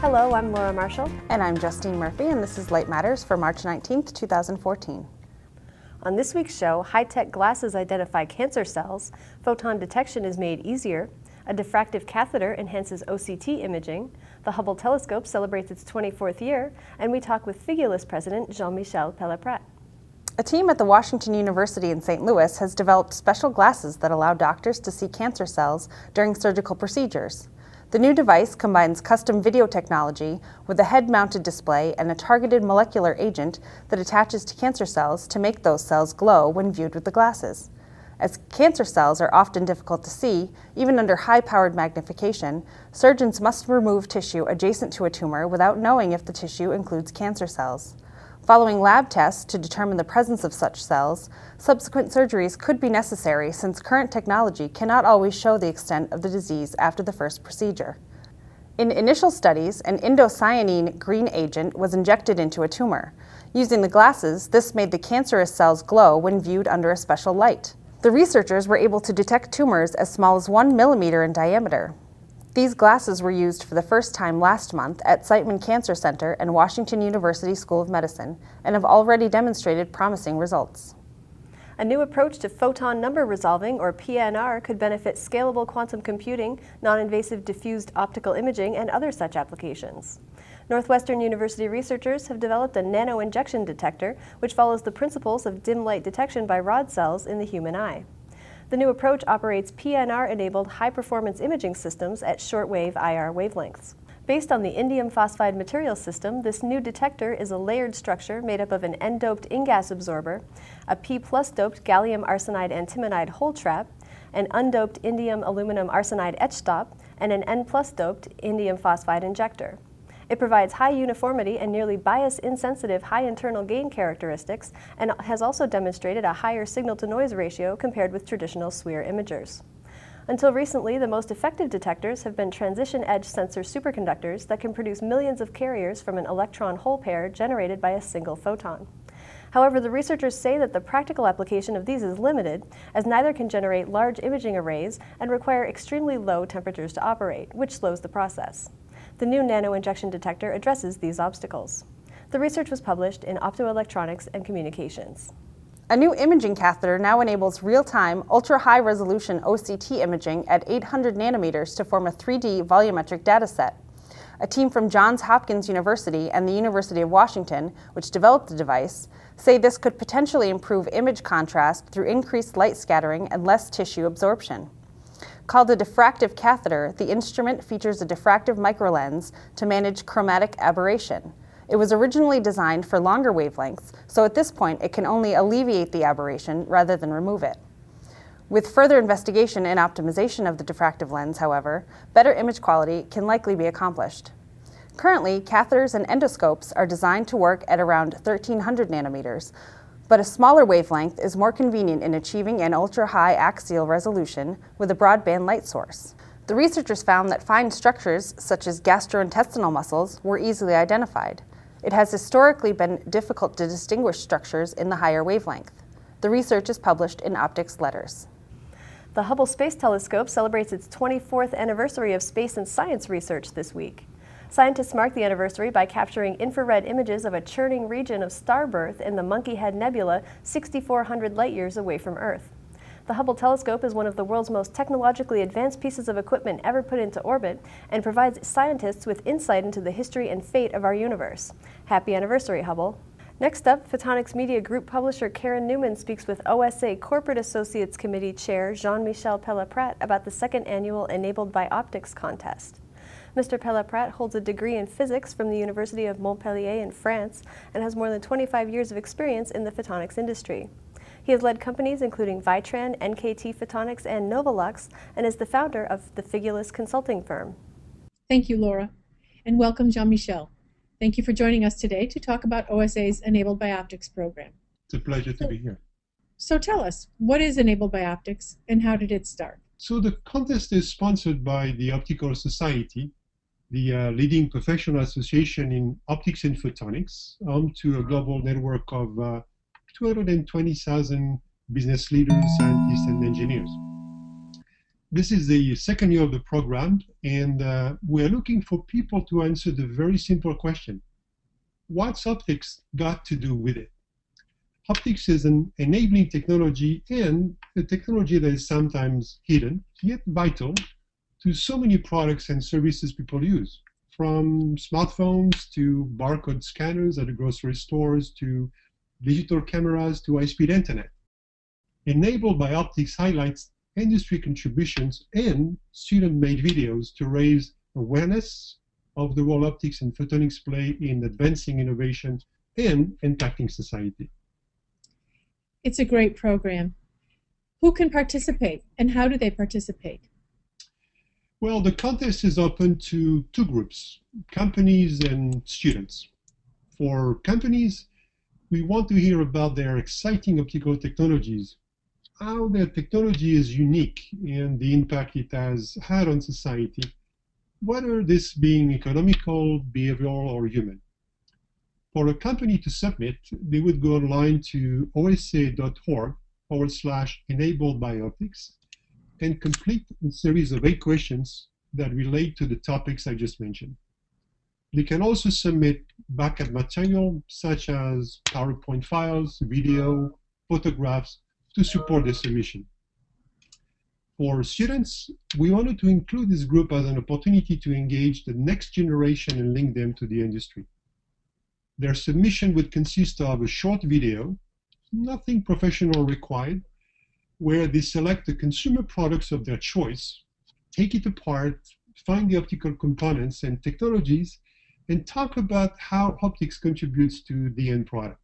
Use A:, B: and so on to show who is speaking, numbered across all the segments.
A: Hello, I'm Laura Marshall.
B: And I'm Justine Murphy, and this is Light Matters for March 19th, 2014.
A: On this week's show, high-tech glasses identify cancer cells, photon detection is made easier, a diffractive catheter enhances OCT imaging, the Hubble Telescope celebrates its 24th year, and we talk with Fibulus president Jean-Michel Pelaprat.
B: A team at the Washington University in St. Louis has developed special glasses that allow doctors to see cancer cells during surgical procedures. The new device combines custom video technology with a head-mounted display and a targeted molecular agent that attaches to cancer cells to make those cells glow when viewed with the glasses. As cancer cells are often difficult to see, even under high-powered magnification, surgeons must remove tissue adjacent to a tumor without knowing if the tissue includes cancer cells. Following lab tests to determine the presence of such cells, subsequent surgeries could be necessary since current technology cannot always show the extent of the disease after the first procedure. In initial studies, an indocyanine green agent was injected into a tumor. Using the glasses, this made the cancerous cells glow when viewed under a special light. The researchers were able to detect tumors as small as 1 millimeter in diameter. These glasses were used for the first time last month at Siteman Cancer Center and Washington University School of Medicine and have already demonstrated promising results.
A: A new approach to photon number resolving, or PNR, could benefit scalable quantum computing, non-invasive diffused optical imaging, and other such applications. Northwestern University researchers have developed a nano-injection detector, which follows the principles of dim light detection by rod cells in the human eye. The new approach operates PNR-enabled high-performance imaging systems at shortwave IR wavelengths. Based on the indium phosphide material system, this new detector is a layered structure made up of an N-doped InGaAs absorber, a P+-doped gallium arsenide antimonide hole trap, an undoped indium aluminum arsenide etch stop, and an N+-doped indium phosphide injector. It provides high uniformity and nearly bias-insensitive high internal gain characteristics and has also demonstrated a higher signal-to-noise ratio compared with traditional SWIR imagers. Until recently, the most effective detectors have been transition-edge sensor superconductors that can produce millions of carriers from an electron hole pair generated by a single photon. However, the researchers say that the practical application of these is limited, as neither can generate large imaging arrays and require extremely low temperatures to operate, which slows the process. The new nano-injection detector addresses these obstacles. The research was published in Optoelectronics and Communications.
B: A new imaging catheter now enables real-time, ultra-high-resolution OCT imaging at 800 nanometers to form a 3D volumetric dataset. A team from Johns Hopkins University and the University of Washington, which developed the device, say this could potentially improve image contrast through increased light scattering and less tissue absorption. Called a diffractive catheter, the instrument features a diffractive microlens to manage chromatic aberration. It was originally designed for longer wavelengths, so at this point it can only alleviate the aberration rather than remove it. With further investigation and optimization of the diffractive lens, however, better image quality can likely be accomplished. Currently, catheters and endoscopes are designed to work at around 1300 nanometers, but a smaller wavelength is more convenient in achieving an ultra-high axial resolution with a broadband light source. The researchers found that fine structures, such as gastrointestinal muscles, were easily identified. It has historically been difficult to distinguish structures in the higher wavelength. The research is published in Optics Letters.
A: The Hubble Space Telescope celebrates its 24th anniversary of space and science research this week. Scientists mark the anniversary by capturing infrared images of a churning region of starbirth in the Monkey Head Nebula 6,400 light-years away from Earth. The Hubble Telescope is one of the world's most technologically advanced pieces of equipment ever put into orbit and provides scientists with insight into the history and fate of our universe. Happy anniversary, Hubble. Next up, Photonics Media Group publisher Karen Newman speaks with OSA Corporate Associates Committee Chair Jean-Michel Pelaprat about the second annual Enabled by Optics contest. Mr. Pelaprat holds a degree in physics from the University of Montpellier in France and has more than 25 years of experience in the photonics industry. He has led companies including Vitran, NKT Photonics, and Novolux, and is the founder of the Fibulus consulting firm.
C: Thank you, Laura, and welcome, Jean-Michel. Thank you for joining us today to talk about OSA's Enabled by Optics program.
D: It's a pleasure to be here.
C: So tell us, what is Enabled by Optics and how did it start?
D: So the contest is sponsored by the Optical Society, the leading professional association in optics and photonics, home to a global network of 220,000 business leaders, scientists, and engineers. This is the second year of the program. And we're looking for people to answer the very simple question: what's optics got to do with it? Optics is an enabling technology, and a technology that is sometimes hidden, yet vital to so many products and services people use, from smartphones to barcode scanners at the grocery stores to digital cameras to high-speed internet. Enabled by Optics highlights industry contributions and student-made videos to raise awareness of the role optics and photonics play in advancing innovation and impacting society.
C: It's a great program. Who can participate and how do they participate?
D: Well, the contest is open to two groups, companies and students. For companies, we want to hear about their exciting optical technologies, how their technology is unique and the impact it has had on society, whether this being economical, behavioral, or human. For a company to submit, they would go online to osa.org/enabled by optics and complete a series of 8 questions that relate to the topics I just mentioned. They can also submit backup material such as PowerPoint files, video, photographs to support the submission. For students, we wanted to include this group as an opportunity to engage the next generation and link them to the industry. Their submission would consist of a short video, nothing professional required, where they select the consumer products of their choice, take it apart, find the optical components and technologies, and talk about how optics contributes to the end product.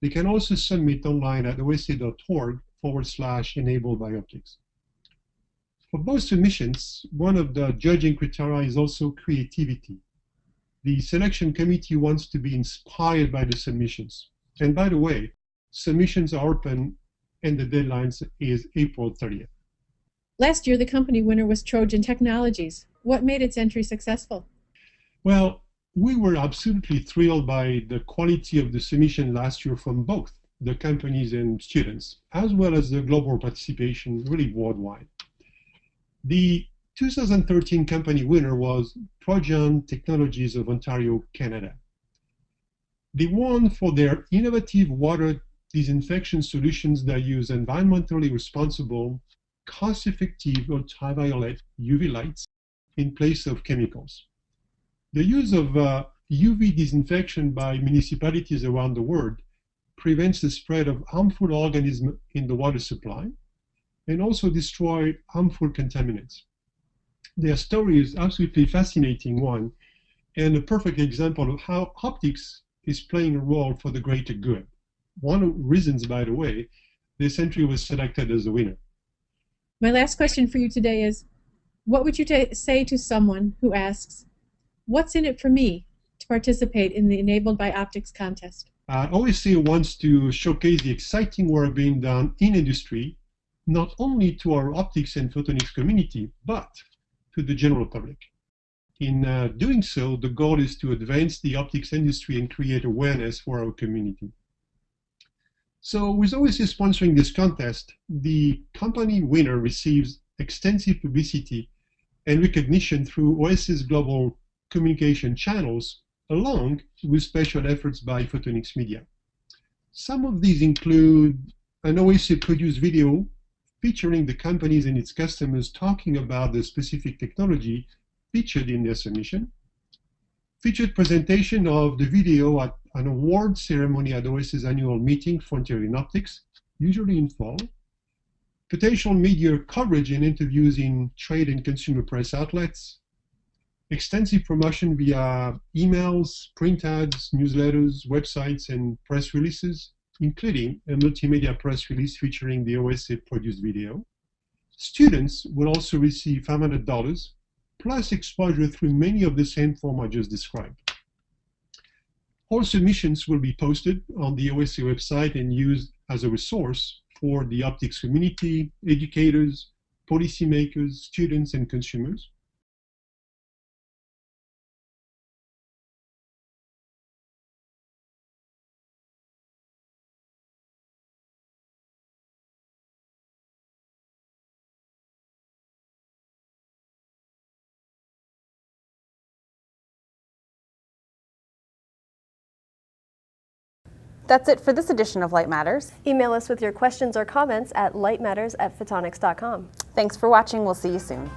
D: They can also submit online at osa.org/enabled by optics. For both submissions, one of the judging criteria is also creativity. The selection committee wants to be inspired by the submissions. And by the way, submissions are open and the deadline is April 30th.
C: Last year, the company winner was Trojan Technologies. What made its entry successful?
D: Well, we were absolutely thrilled by the quality of the submission last year from both the companies and students, as well as the global participation really worldwide. The 2013 company winner was Trojan Technologies of Ontario, Canada. They won for their innovative water disinfection solutions that use environmentally responsible, cost-effective ultraviolet UV lights in place of chemicals. The use of UV disinfection by municipalities around the world prevents the spread of harmful organisms in the water supply and also destroy harmful contaminants. Their story is absolutely fascinating one and a perfect example of how optics is playing a role for the greater good. One of the reasons, by the way, this entry was selected as the winner.
C: My last question for you today is, what would you say to someone who asks, what's in it for me to participate in the Enabled by Optics contest?
D: OSA wants to showcase the exciting work being done in industry, not only to our optics and photonics community, but to the general public. In doing so, the goal is to advance the optics industry and create awareness for our community. So with OSA sponsoring this contest, the company winner receives extensive publicity and recognition through OSA's global communication channels, along with special efforts by Photonics Media. Some of these include an OSA-produced video featuring the companies and its customers talking about the specific technology featured in their submission, featured presentation of the video at an award ceremony at OSA's annual meeting, Frontier in Optics, usually in fall, potential media coverage and interviews in trade and consumer press outlets, extensive promotion via emails, print ads, newsletters, websites, and press releases, including a multimedia press release featuring the OSA-produced video. Students will also receive $500, plus exposure through many of the same forms I just described. All submissions will be posted on the OSA website and used as a resource for the optics community, educators, policymakers, students, and consumers.
B: That's it for this edition of Light Matters.
A: Email us with your questions or comments at lightmatters@photonics.com.
B: Thanks for watching. We'll see you soon.